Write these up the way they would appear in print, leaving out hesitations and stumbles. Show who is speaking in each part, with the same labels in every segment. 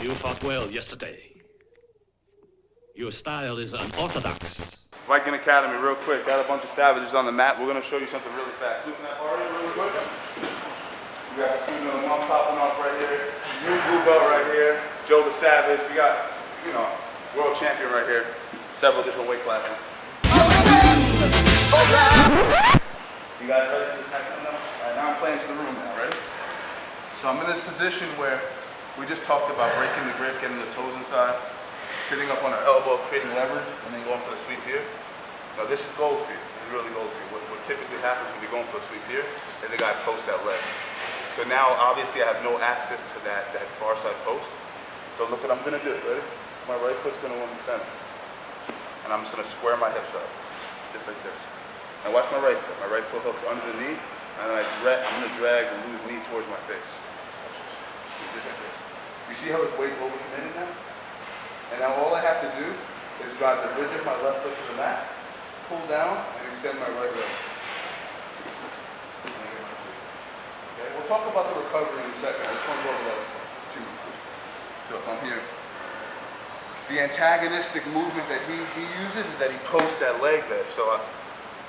Speaker 1: You fought well yesterday. Your style is unorthodox.
Speaker 2: Viking Academy, real quick. Got a bunch of savages on the mat. We're gonna show you something really fast. Looking at bar really quick. We got the student of the month popping off right here. New blue belt right here. Joe the Savage. We got, world champion right here. Several different weight classes. You guys ready for this next one now? All right, now I'm playing to the room now, ready? So I'm in this position where we just talked about breaking the grip, getting the toes inside, sitting up on our elbow, creating leverage, and then going for the sweep here. Now this is gold for you. This is really gold for you. What typically happens when you're going for a sweep here is the guy posts that leg. So now obviously I have no access to that far side post. So look what I'm gonna do, ready? My right foot's gonna go in the center. And I'm just gonna square my hips up, just like this. Now watch my right foot. My right foot hooks under the knee, and then I'm gonna drag the loose knee towards my face. Just like this. You see how his weight over committed now? And now all I have to do is drive the ridge of my left foot to the mat, pull down, and extend my right leg. Okay, we'll talk about the recovery in a second. I just want to go over that too. So if I'm here, the antagonistic movement that he uses is that he posts that leg there. So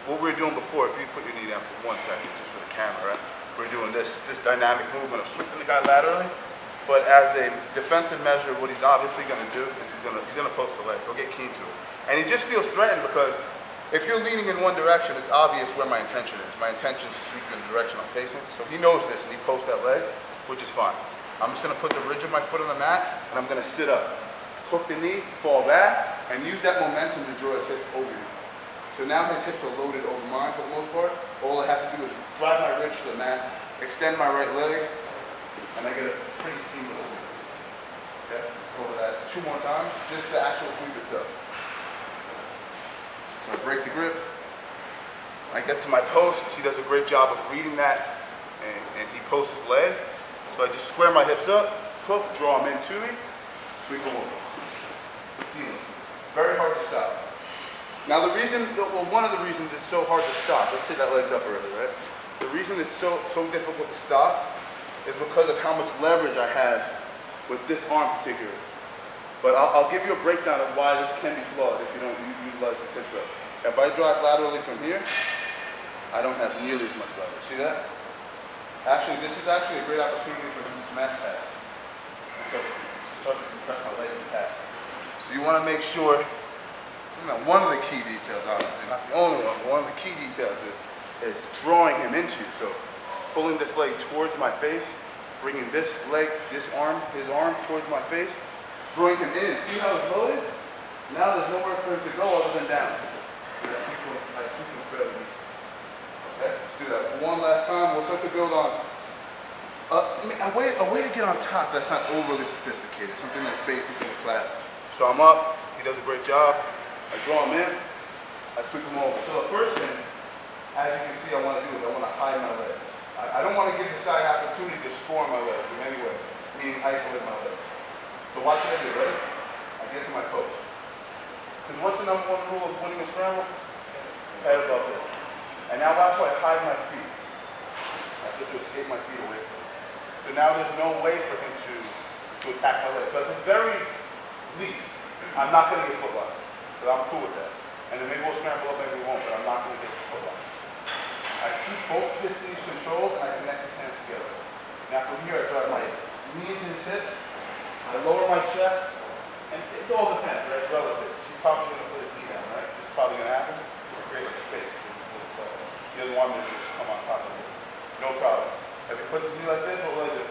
Speaker 2: what we were doing before, if you put your knee down for 1 second, just for the camera, right? We're doing this dynamic movement of sweeping the guy laterally. But as a defensive measure, what he's obviously going to do is he's going to post the leg. He'll get keen to it. And he just feels threatened because if you're leaning in one direction, it's obvious where my intention is. My intention is to sweep you in the direction I'm facing. So he knows this and he posts that leg, which is fine. I'm just going to put the ridge of my foot on the mat and I'm going to sit up. Hook the knee, fall back, and use that momentum to draw his hips over you. So now his hips are loaded over mine for the most part. All I have to do is drive my ridge to the mat, extend my right leg, and I get a pretty seamless sweep. Okay? Go over that 2 more times, just the actual sweep itself. So I break the grip. I get to my post. He does a great job of reading that, and he posts his leg. So I just square my hips up, hook, draw him into me, sweep him over. Seamless. Very hard to stop. Now one of the reasons it's so hard to stop, let's say that leg's up early, right? The reason it's so difficult to stop is because of how much leverage I have with this arm particularly. But I'll give you a breakdown of why this can be flawed if you don't utilize this hip throw. If I drive laterally from here, I don't have nearly as much leverage. See that? Actually, this is actually a great opportunity for this mat pass. So start to compress my leg in the pass. So you want to make sure, one of the key details, obviously, not the only one, but one of the key details is drawing him into you. So pulling this leg towards my face, bringing this leg, his arm towards my face, drawing him in. See how it's loaded? Now there's nowhere for him to go other than down. I sweep him fairly easy. Okay, let's do that one last time. We'll start to build on a way to get on top that's not overly sophisticated, something that's basic in the class. So I'm up, he does a great job. I draw him in, I sweep him over. So the first thing, as you can see, I want to do is I want to hide my legs. I don't want to give this guy an opportunity to score my legs in any way, meaning isolate my legs. So watch what I do, ready? I get to my post. Because what's the number 1 rule of winning a scramble? Head above it. And now watch how I hide my feet. I have to escape my feet away from him. So now there's no way for him to attack my legs. So at the very least, I'm not going to get foot locked. So I'm cool with that. And then maybe we'll scramble up, maybe we won't, but I'm not going to get foot locked. I keep both his knees controlled and I connect his hands together. Now from here I drive my knee into his hip, I lower my chest, and it all depends, right? It's relative. He's probably going to put his knee down, right? It's probably going to happen. It's create a space. He doesn't want me to just come on top of it. No problem. If he puts his knee like this, what will I do?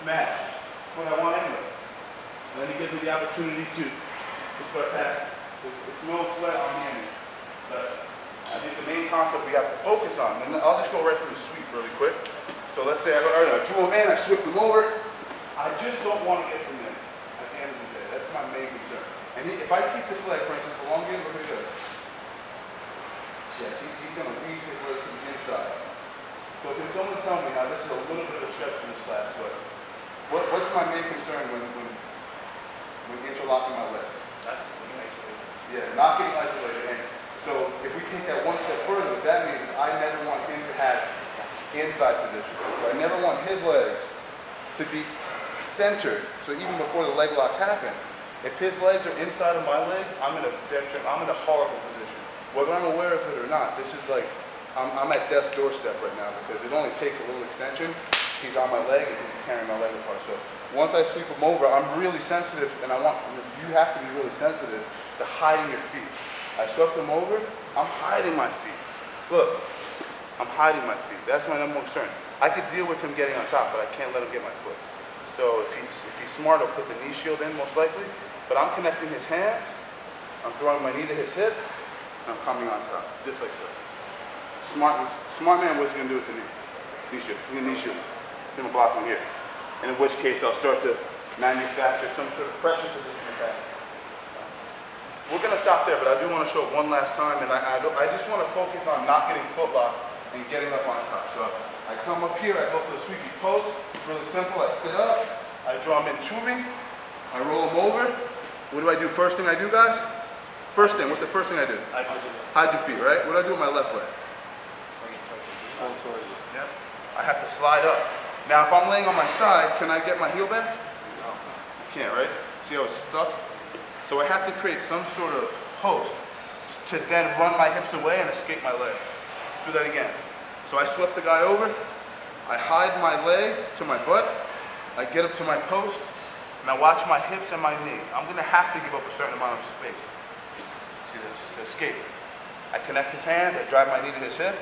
Speaker 2: Smash. That's what I want anyway. And then he gives me the opportunity to start passing. It's no sweat on me anyway. But I think the main concept we have to focus on, and I'll just go right through the sweep really quick. So let's say I drew him in, I swept him over. I just don't want to get submitted at the end of the day. That's my main concern. And if I keep this leg, for instance, elongated, look at this. Yes, he's going to weave his leg to the inside. So can someone tell me, now this is a little bit of a stretch in this class, but what's my main concern when interlocking my legs?
Speaker 3: Not getting isolated.
Speaker 2: Yeah, not getting isolated. And so if we take that one step further, what that means is I never want him to have inside position. So I never want his legs to be centered, so even before the leg locks happen, if his legs are inside of my leg, I'm in a horrible position. Whether I'm aware of it or not, this is like, I'm at death's doorstep right now because it only takes a little extension. He's on my leg and he's tearing my leg apart. So once I sweep him over, I'm really sensitive, and you have to be really sensitive to hiding your feet. I swept him over, I'm hiding my feet. Look, I'm hiding my feet. That's my number one concern. I could deal with him getting on top, but I can't let him get my foot. So if he's smart, I'll put the knee shield in most likely, but I'm connecting his hands, I'm drawing my knee to his hip, and I'm coming on top, just like so. Smart man, what's he gonna do with the knee? Knee shield, knee shield. He's gonna block me here. And in which case I'll start to manufacture some sort of pressure position attack. We're gonna stop there, but I do wanna show it one last time, and I just wanna focus on not getting foot locked and getting up on top. So I come up here, I go for the sweepy post, really simple, I sit up, I draw him in tubing, I roll him over. What do I do? First thing I do, guys? First thing, what's the first thing I do? Hide your feet, right? What do I do with my left leg? Yep. I have to slide up. Now, if I'm laying on my side, can I get my heel back? No. I can't, right? See how it's stuck? So I have to create some sort of post to then run my hips away and escape my leg. Do that again. So I swept the guy over, I hide my leg to my butt, I get up to my post, and I watch my hips and my knee. I'm gonna have to give up a certain amount of space. See this? To escape. I connect his hands, I drive my knee to his hip,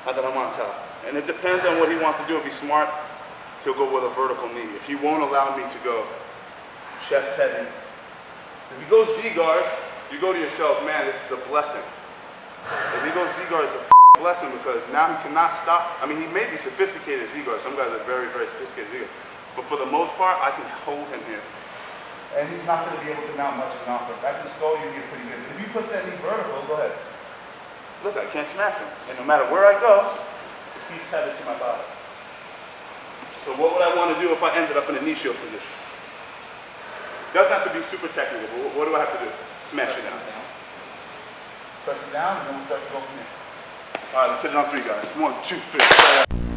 Speaker 2: and then I'm on top. And it depends on what he wants to do. If he's smart, he'll go with a vertical knee. If he won't allow me to go chest heavy, if he goes Z-guard, you go to yourself, man, this is a blessing. If he goes Z-guard, it's a blessing because now he cannot stop. I mean, he may be sophisticated at Z-guard. Some guys are very, very sophisticated at Z-guard. But for the most part, I can hold him here. And he's not going to be able to mount much of an offense. I can stall you here pretty good. If he puts that knee vertical, go ahead. Look, I can't smash him. And no matter where I go, he's tethered to my body. So what would I want to do if I ended up in a knee shield position? Doesn't have to be super technical, but what do I have to do? Smash it down. Press it down, and then we'll start to go from here. All right, let's hit it on 3, guys. 1, 2, 3.